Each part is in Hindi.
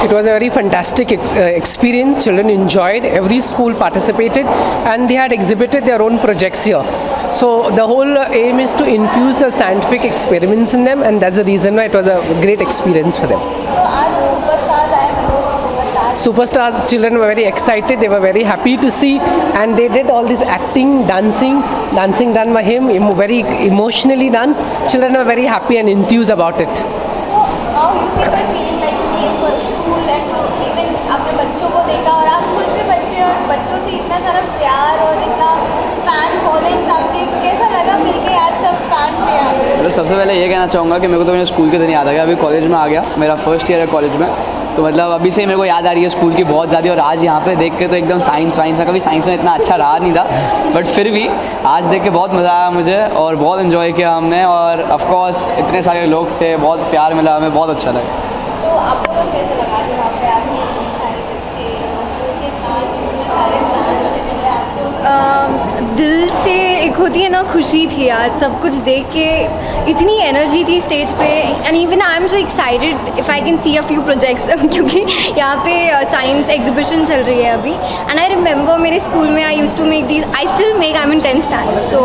It was a very fantastic experience. Children enjoyed. Every school participated, and they had exhibited their own projects here. So the whole aim is to infuse the scientific experiments in them, and that's the reason why it was a great experience for them. So आज superstars आए बच्चों को Superstars, children were very excited. They were very happy to see, and they did all this acting, dancing done by him, very emotionally done. Children were very happy and enthused about it. So how you people feeling like you came for school and even अपने बच्चों को देखा और आप खुद भी बच्चे और बच्चों से इतना सारा प्यार और इतना फैन फॉलोइंग आपके कैसा लगा मिलके आज सब फैंस से यहाँ पे? तो सबसे पहले ये कहना चाहूँगा कि मेरे को तो मेरे स्कूल के दिन याद आ गया. अभी कॉलेज में आ गया, मेरा फर्स्ट ईयर है कॉलेज में, तो मतलब अभी से मेरे को याद आ रही है स्कूल की बहुत ज़्यादा. और आज यहाँ पे देख के तो एकदम साइंस में कभी साइंस में इतना अच्छा रहा नहीं था, बट फिर भी आज देख के बहुत मज़ा आया मुझे और बहुत इन्जॉय किया हमने. और ऑफकोर्स इतने सारे लोग थे, बहुत प्यार मिला हमें, बहुत अच्छा लगा. तो आपको तो कैसे लगा कि वहाँ पे आके इतने सारे बच्चे उनके साथ इतने सारे फैंस से मिले आपको? दिल से एक होती है ना खुशी थी आज सब कुछ देख के, इतनी एनर्जी थी स्टेज पे. And even I am so excited if I can see a few projects क्योंकि यहाँ पे साइंस एग्जीबिशन चल रही है अभी. एंड आई रिमेंबर मेरे स्कूल में I used to make these, I still make, I am in 10th standard, so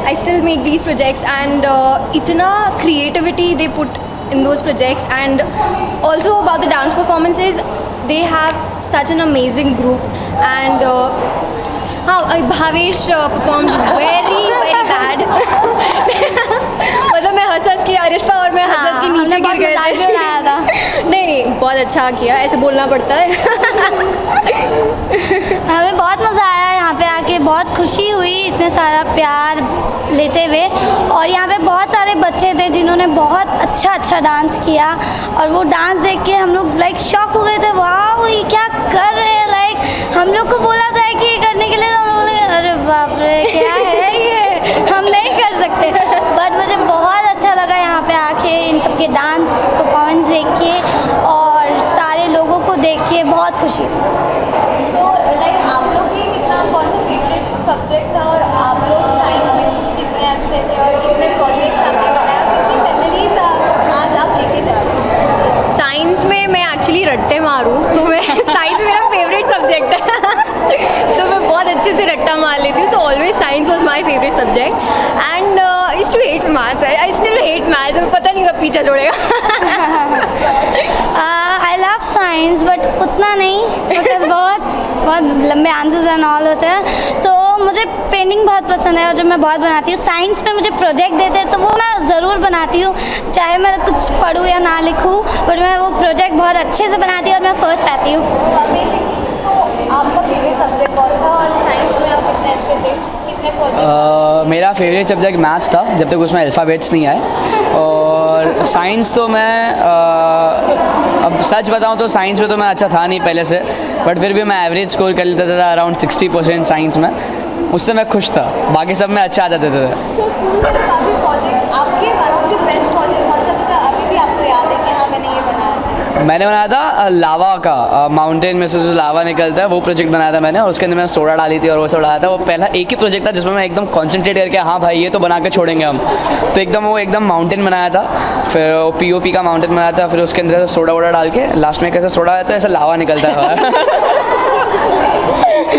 I still make these projects. And इतना creativity they put in those projects, and also about the dance performances, they have such an amazing group. And Bhavesh performed very bad. मतलब मैं हंस के अरिश्पा और मैं हंस के नीचे गिर गए थे. नहीं बहुत अच्छा किया, ऐसे बोलना पड़ता है. हमें बहुत मज़ा आया यहाँ पे आके, बहुत खुशी हुई इतने सारा प्यार लेते हुए. और यहाँ पे बहुत सारे बच्चे थे जिन्होंने बहुत अच्छा डांस किया, और वो डांस देख के हम लोग लाइक शॉक हो गए थे. वाह ये क्या कर रहे हैं, लाइक हम लोग को बोला जाए कि ये करने के लिए तो हम बोले अरे बाप रे क्या है ये, हम नहीं कर सकते. बट मुझे बहुत अच्छा लगा यहाँ पे आके इन सब के डांस परफॉर्मेंस देख के और सारे लोगों को देख के बहुत खुशी. तो लाइक आप लोग की कितना कौन सा फेवरेट सब्जेक्ट था और आप लोग साइंस में कितने अच्छे थे और कितने प्रोजेक्ट्स आपने बनाए और कितनी मेमोरीज आज आप लेके जा रहे हैं? साइंस में मैं एक्चुअली रट्टे मारूँ तो मैं साइंस मेरा फेवरेट सब्जेक्ट है. तो मैं बहुत अच्छे से रट्टा मार लेती हूँ. So always science was my favourite subject. And I used to hate maths, I still hate maths. मुझे पता नहीं कब पीछा छोड़ेगा. आई लव साइंस बट उतना नहीं, बिकॉज बहुत लंबे आंसर्स एंड ऑल होते हैं. सो मुझे पेंटिंग बहुत पसंद है और जब मैं बहुत बनाती हूँ. साइंस में मुझे प्रोजेक्ट देते हैं तो वो मैं ज़रूर बनाती हूँ, चाहे मैं कुछ पढ़ूँ या ना लिखूँ, बट मैं वो प्रोजेक्ट बहुत अच्छे से बनाती हूँ और मैं फर्स्ट आती हूँ. आपका फेवरेट सब्जेक्ट कौन था और साइंस में आप कितने अच्छे थे, कितने प्रोजेक्ट? मेरा फेवरेट सब्जेक्ट मैथ्स था जब तक उसमें अल्फ़ाबेट्स नहीं आए. और साइंस तो मैं अब सच बताऊं तो साइंस में तो मैं अच्छा था नहीं पहले से, बट फिर भी मैं एवरेज स्कोर कर लेता था अराउंड 60% साइंस में. उससे मैं खुश था, बाकी सब में अच्छा आ जाते थे. सो स्कूल में तो काफ़ी प्रोजेक्ट आपके one of the best project कौन सा था अभी भी आपको याद है कि हाँ मैंने ये बनाया था? मैंने बनाया था लावा का, माउंटेन में से जो लावा निकलता है वो प्रोजेक्ट बनाया था मैंने. और उसके अंदर मैंने सोडा डाली थी और वो सब डाला था. वो पहला एक ही प्रोजेक्ट था जिसमें मैं एकदम कॉन्सेंट्रेट करके हाँ भाई ये तो बना के छोड़ेंगे हम. तो एकदम माउंटेन बनाया था, फिर वो POP का माउंटेन बनाया था, फिर उसके अंदर सोडा वोडा डाल के लास्ट में कैसे सोडा आता है ऐसा लावा निकलता है.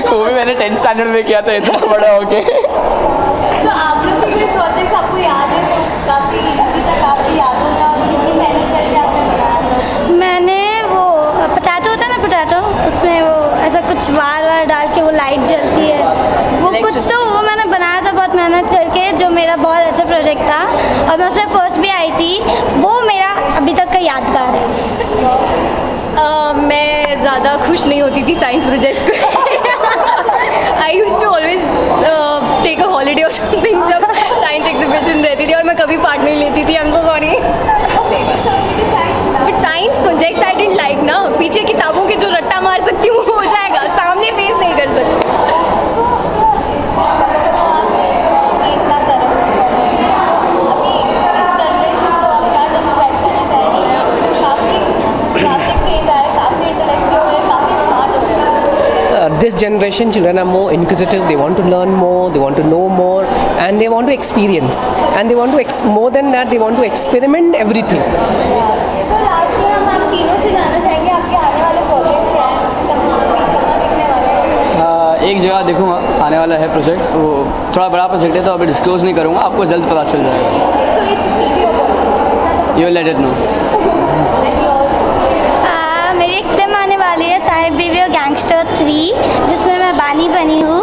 वो भी मैंने 10th स्टैंडर्ड में किया था इतना बड़ा होके. तो आप लोग के प्रोजेक्ट्स आपको याद है जो काफ़ी अभी तक आपकी यादों में और कितनी मेहनत करके आपने बनाया था? मैंने वो पोटैटो होता है ना, पोटैटो, उसमें वो ऐसा कुछ वार डाल के वो लाइट जलती है, वो कुछ तो वो मैंने बनाया था बहुत मेहनत करके, जो मेरा बहुत अच्छा प्रोजेक्ट था और मैं उसमें फर्स्ट भी आई थी. वो मेरा अभी तक का यादगार है. मैं ज़्यादा खुश नहीं होती थी साइंस प्रोजेक्ट्स को. I used to always take a holiday और समथिंग जब साइंस एग्जीबिशन रहती थी, और मैं कभी पार्ट नहीं लेती थी. I am so sorry. But science projects I didn't like ना. पीछे किताबों के जो रट्टा मार सकती हूँ वो हो जाएगा, सामने फेस नहीं कर सकती. This generation children are more inquisitive. They want to learn more, they want to know more, and they want to experience, and they want to more than that, they want to experiment everything. So lastly हम तीनों से जानना चाहेंगे आपके आने वाले एक जगह देखूँगा, आने वाला है प्रोजेक्ट, वो थोड़ा बड़ा प्रोजेक्ट है तो अभी डिस्क्लोज नहीं करूँगा, आपको जल्द पता चल जाएगा। So it's video call. You let it know. मेरी एक फिल्म आने वाली है साहिब बीवी और गैंगस्टर 3, जिसमें मैं बानी बनी हूँ।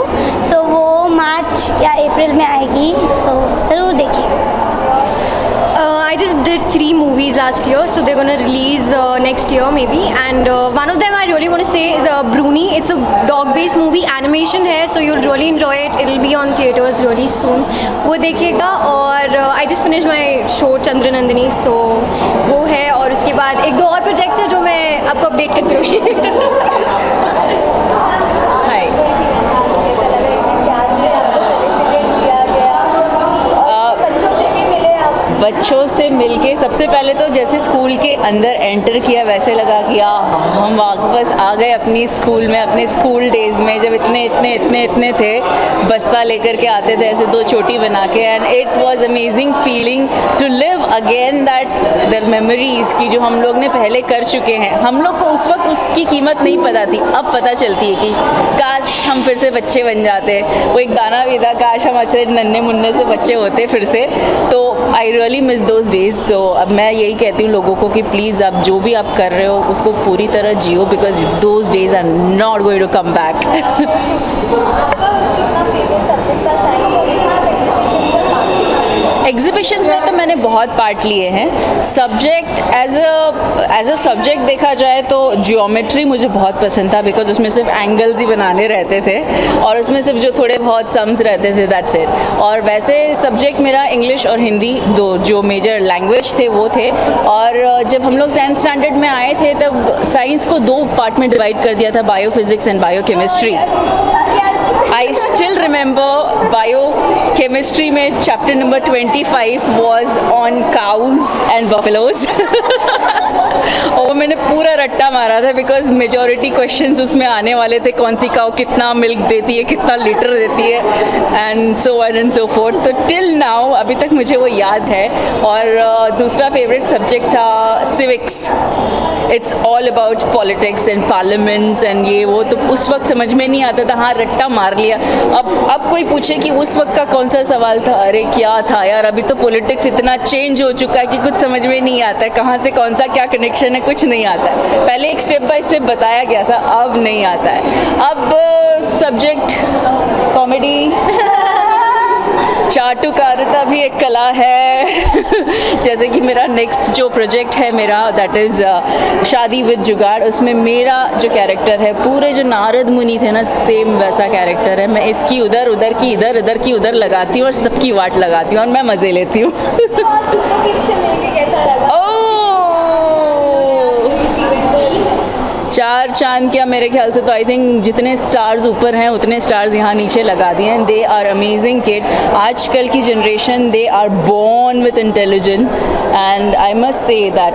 सो वो मार्च या अप्रैल में आएगी, सो ज़रूर देखिए। I just did 3 movies last year, so they're gonna release next year maybe. And one of them I really want to say is Bruni. It's a dog-based movie, animation है, so you'll really enjoy it. It'll be on theaters really soon. वो देखिएगा। और I just finished my show Chandranandini, so वो है। और उसके बाद 1-2 और प्रोजेक्ट्स हैं जो मैं आपको अपडेट करती रहूँगी। हाय। कैसा लगा कि प्यार से आपको फेलिसिटेट किया गया और बच्चों से भी मिले आप? बच्चों से मिलके सबसे पहले तो जैसे स्कूल के अंदर एंटर किया वैसे लगा कि हम वापस आ गए अपनी स्कूल में, अपने स्कूल डेज़ में, जब इतने थे, बस्ता लेकर के आते थे ऐसे 2 चोटी बना के। And it was amazing feeling to live again that the memories की जो हम लोग ने पहले कर चुके हैं। हम लोग को उस वक्त उसकी कीमत नहीं पता थी, अब पता चलती है कि काश हम फिर से बच्चे बन जाते। वो एक गाना भी था, काश हम ऐसे नन्हे मुन्ने से बच्चे होते फिर से। तो I really miss those days. So अब मैं यही कहती हूँ लोगों को कि प्लीज़ आप जो भी आप कर रहे हो उसको पूरी तरह जियो, because those days are not going to come back. So आपका कितना फेवरेट सब्जेक्ट था साइंस और कितना आप एग्जीबिशंस में पार्ट लिए? एग्जीबिशंस में तो मैंने बहुत पार्ट लिए हैं। सब्जेक्ट एज अ सब्जेक्ट देखा जाए तो जियोमेट्री मुझे बहुत पसंद था, बिकॉज उसमें सिर्फ एंगल्स ही बनाने रहते थे और उसमें सिर्फ जो थोड़े बहुत सम्स रहते थे, दैट्स इट। और वैसे सब्जेक्ट मेरा इंग्लिश और हिंदी, दो जो मेजर लैंग्वेज थे वो थे। और जब हम लोग 10th स्टैंडर्ड में आए थे तब साइंस को 2 पार्ट में डिवाइड कर दिया था, bio physics and bio chemistry. I still remember bio chemistry में chapter number 25 was on cows and buffaloes. और वो मैंने पूरा रट्टा मारा था, बिकॉज मेजॉरिटी क्वेश्चंस उसमें आने वाले थे, कौन सी काउ कितना मिल्क देती है, कितना लीटर देती है, and so on and so fourth. तो टिल नाउ अभी तक मुझे वो याद है। और दूसरा फेवरेट सब्जेक्ट था civics. It's all about politics and parliaments and ये वो, तो उस वक्त समझ में नहीं आता था, हाँ रट्टा मार लिया। अब कोई पूछे कि उस वक्त का कौन सा सवाल था, अरे क्या था यार, अभी तो पॉलिटिक्स इतना चेंज हो चुका है कि कुछ समझ में नहीं आता है, कहाँ से कौन सा क्या कनेक्शन है, कुछ नहीं आता है। पहले एक स्टेप बाय स्टेप बताया गया था, अब नहीं आता है। अब सब्जेक्ट कॉमेडी, चाटुकारिता भी एक कला है। जैसे कि मेरा नेक्स्ट जो प्रोजेक्ट है मेरा, दैट इज़ शादी विद जुगाड़, उसमें मेरा जो कैरेक्टर है, पूरे जो नारद मुनि थे ना, सेम वैसा कैरेक्टर है। मैं इसकी उधर, उधर की इधर, इधर की उधर लगाती हूँ और सबकी वाट लगाती हूँ और मैं मज़े लेती हूँ। तो आप सुपर किड्स से मिलके कैसा लगा? 4 चांद क्या, मेरे ख्याल से तो आई थिंक जितने स्टार्स ऊपर हैं उतने स्टार्स यहाँ नीचे लगा दिए हैं। They are amazing kid. आजकल की generation, they are born with intelligent and I must say that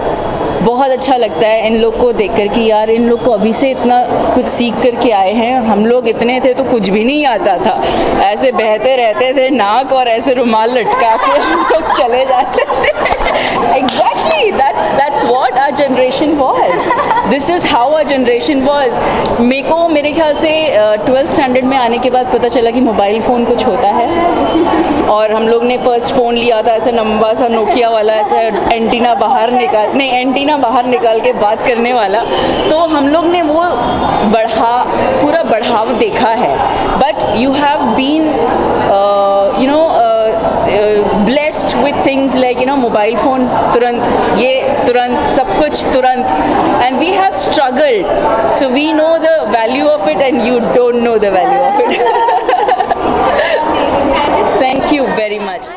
बहुत अच्छा लगता है इन लोग को देख कर कि यार इन लोग को अभी से इतना कुछ सीख कर के आए हैं। हम लोग इतने थे तो कुछ भी नहीं आता था, ऐसे बहते रहते थे नाक और ऐसे रुमाल लटका के हम लोग चले जाते थे। Exactly, that's what our generation was. This is how our generation was. मेरे ख्याल से 12th स्टैंडर्ड में आने के बाद पता चला कि मोबाइल फ़ोन कुछ होता है। और हम लोग ने फर्स्ट फ़ोन लिया था ऐसा लंबा सा नोकिया वाला, ऐसा एंटीना बाहर निकाल के बात करने वाला। तो हम लोग ने वो पूरा बढ़ाव देखा है। But you have been blessed with things like mobile phone तुरंत सब कुछ तुरंत, and we have struggled, so we know the value of it and you don't know the value of it. Thank you very much.